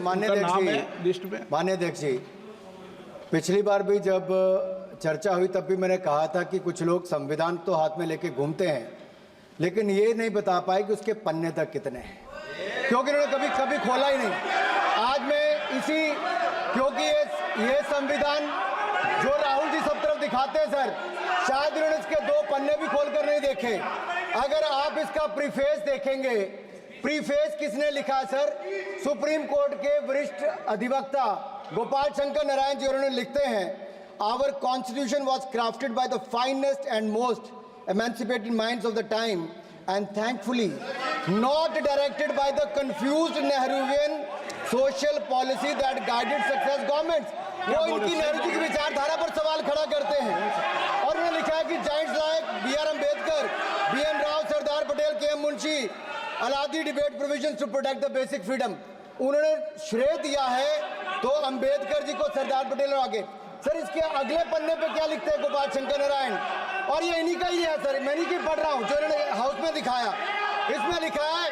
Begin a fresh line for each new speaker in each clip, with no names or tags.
माननीय अध्यक्ष जी, पिछली बार भी जब चर्चा हुई तब भी मैंने कहा था कि कुछ लोग संविधान तो हाथ में लेके घूमते हैं, लेकिन ये नहीं बता पाए कि उसके पन्ने तक कितने हैं, क्योंकि उन्होंने कभी खोला ही नहीं। आज मैं क्योंकि ये संविधान जो राहुल जी सब तरफ दिखाते हैं सर, शायद उन्होंने इसके 2 पन्ने भी खोलकर नहीं देखे। अगर आप इसका प्रीफेस देखेंगे, प्रीफेस किसने लिखा है सर? सुप्रीम कोर्ट के वरिष्ठ अधिवक्ता गोपाल शंकर नारायण जी। उन्होंने लिखते हैं, our constitution was crafted by the finest and most emancipated minds of the time and thankfully not directed by the confused Nehruvian social policy that guided success governments। वो इनकी नेहरू जी की विचारधारा पर सवाल खड़ा करते हैं और उन्होंने लिखा है कि giants like B.R. Ambedkar, B.N. Rao, Sardar Patel, K.M. Munshi Alladi debate provisions to protect the basic freedom. उन्होंने श्रेय दिया है तो अम्बेडकर जी को, सरदार पटेल और आगे। सर इसके अगले पन्ने पे क्या लिखते हैं गोपाल शंकर नारायण, और ये इन्हीं का ही है सर, मैं नहीं पढ़ रहा हूँ, जो इन्होंने हाउस में दिखाया। इसमें लिखा है,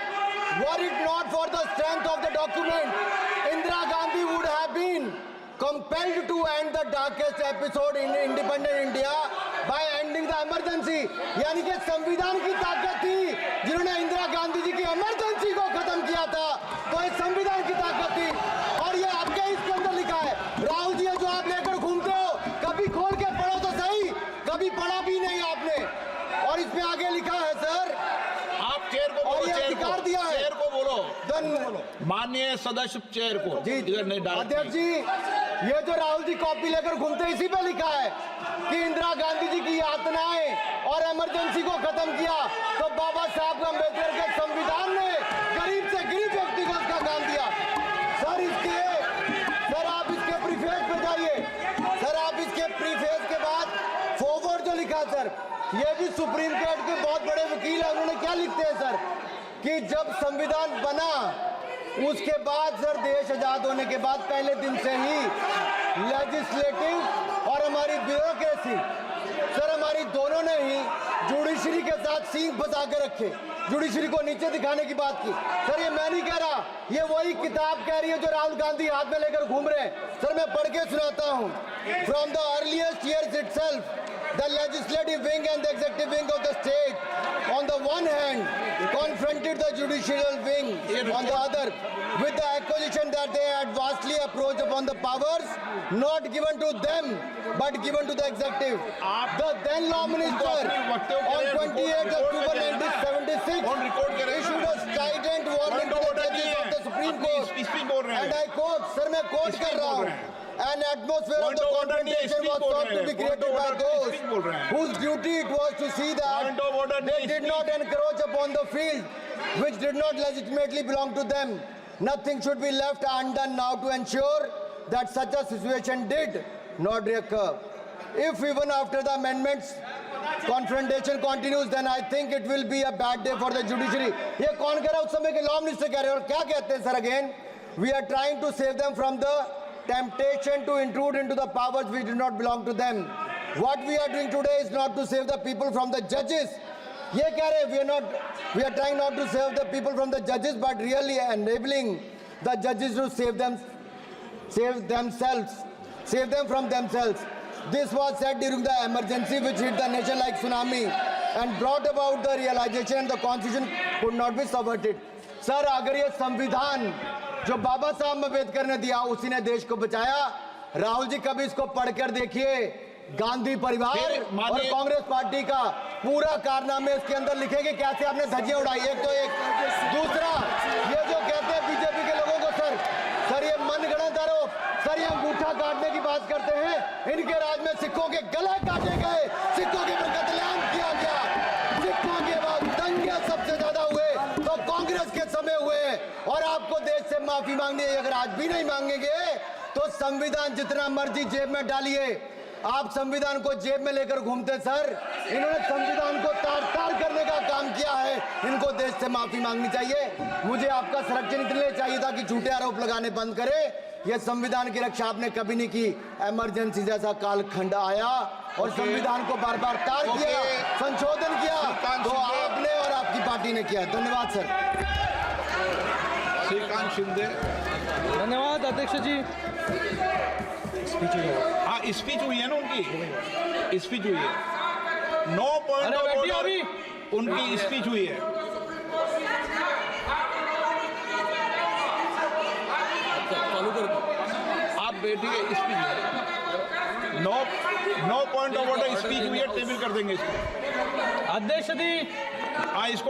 were it not for the strength of the document Indira Gandhi would have been compelled to end the darkest episode in independent India by ending the emergency. यानी कि संविधान की ताकत थी, जिन्होंने इंदिरा गांधी जी की इमरजेंसी को खत्म किया था, तो इस संविधान की ताकत थी। और ये आपके इसके अंदर लिखा है, राहुल जी जो आप लेकर घूमते हो, कभी खोल के पढ़ो तो सही, कभी पढ़ा भी नहीं आपने। और इसमें आगे लिखा है सर,
आप चेयर को बोलो,
अधिकार दिया है,
चेयर को बोलो, माननीय सदस्य चेयर को।
जी अध्यक्ष जी, ये जो राहुल जी कॉपी लेकर घूमते हैं, इसी पे लिखा है कि इंदिरा गांधी जी की यातनाएं और इमरजेंसी को खत्म किया तो बाबा साहब अम्बेडकर के संविधान ने गरीब से गरीब व्यक्ति को उसका काम दिया। सर आप इसके प्रीफेस पे जाइए, सर आप इसके प्रीफेस के बाद फॉरवर्ड जो लिखा सर, ये भी सुप्रीम कोर्ट के बहुत बड़े वकील है, उन्होंने क्या लिखते हैं सर कि जब संविधान बना उसके बाद सर, देश आजाद होने के बाद पहले दिन से ही लेजिस्लेटिव और हमारी ब्यूरोक्रेसी सर, हमारी दोनों ने ही जुडिशरी के साथ सींग फंसा के रखे, जुडिशरी को नीचे दिखाने की बात की। सर ये मैं नहीं कह रहा, ये वही किताब कह रही है जो राहुल गांधी हाथ में लेकर घूम रहे हैं। सर मैं पढ़ के सुनाता हूँ, from the earliest years itself the legislative wing and the executive wing of the state on the one hand confronted the judicial wing on the other with the accusation that they had vastly approached upon the powers not given to them but given to the executive. The then law minister on 28 October 1976 issued a strident warning to the judges of the Supreme Court, and I quote, sir मैं quote कर रहा हूँ, an atmosphere of the confrontation was thought to be created by those whose duty it was to see that they did not encroach upon the field which did not legitimately belong to them. Nothing should be left undone now to ensure that such a situation did not recur. If even after the amendments confrontation continues, then I think it will be a bad day for the judiciary. ये कौन कह रहा है? उस समय के law minister कह रहे हैं, और क्या कहते हैं sir again? We are trying to save them from the temptation to intrude into the powers which do not belong to them. What we are doing today is not to save the people from the judges. ये कह रहे हैं, we are trying not to save the people from the judges, but really enabling the judges to save them from themselves. This was said during the emergency which hit the nation like tsunami and brought about the realization and the constitution could not be subverted. Sir, अगर ये संविधान जो बाबा साहब अम्बेडकर ने दिया उसी ने देश को बचाया। राहुल जी कभी इसको पढ़कर देखिए, गांधी परिवार और कांग्रेस पार्टी का पूरा कारनामे इसके अंदर लिखेंगे, कैसे आपने धज्जियां उड़ाई। एक तो एक, दूसरा ये जो कहते हैं बीजेपी के लोगों को सर ये मनगढ़ंत आरोप, सर ये अंगूठा काटने की बात करते हैं, इनके राज में सिखों के गले काटे गए, सिखों के ऊपर कत्लेआम किया गया, सिखों के बाद दंगे सबसे ज्यादा हुए तो कांग्रेस के समय हुए, और आपको देश से माफी मांगनी है। अगर आज भी नहीं मांगेंगे तो संविधान जितना मर्जी जेब में डालिए, आप संविधान को जेब में लेकर घूमते सर। इन्होंने संविधान को तार-तार करने का काम किया है, इनको देश से माफी मांगनी चाहिए। मुझे आपका संरक्षण इसलिए चाहिए था कि झूठे आरोप लगाने बंद करे। ये संविधान की रक्षा आपने कभी नहीं की। इमरजेंसी जैसा कालखंड आया और संविधान को बार बार तार किया, संशोधन किया, तो आपने और आपकी पार्टी ने किया। धन्यवाद सर।
श्रीकांत शिंदे।
अध्यक्ष जी।
हाँ स्पीच हुई है ना उनकी, स्पीच हुई है। 9 पॉइंट
अरे
ऑफ
बैठिए
ऑर्डर
अभी।
उनकी स्पीच हुई है।
चालू कर दो।
आप बैठिए, स्पीच हुई है। 9 पॉइंट ऑफ ऑर्डर स्पीच हुई है, टेबल कर देंगे इसको।
अध्यक्ष जी
हाँ इसको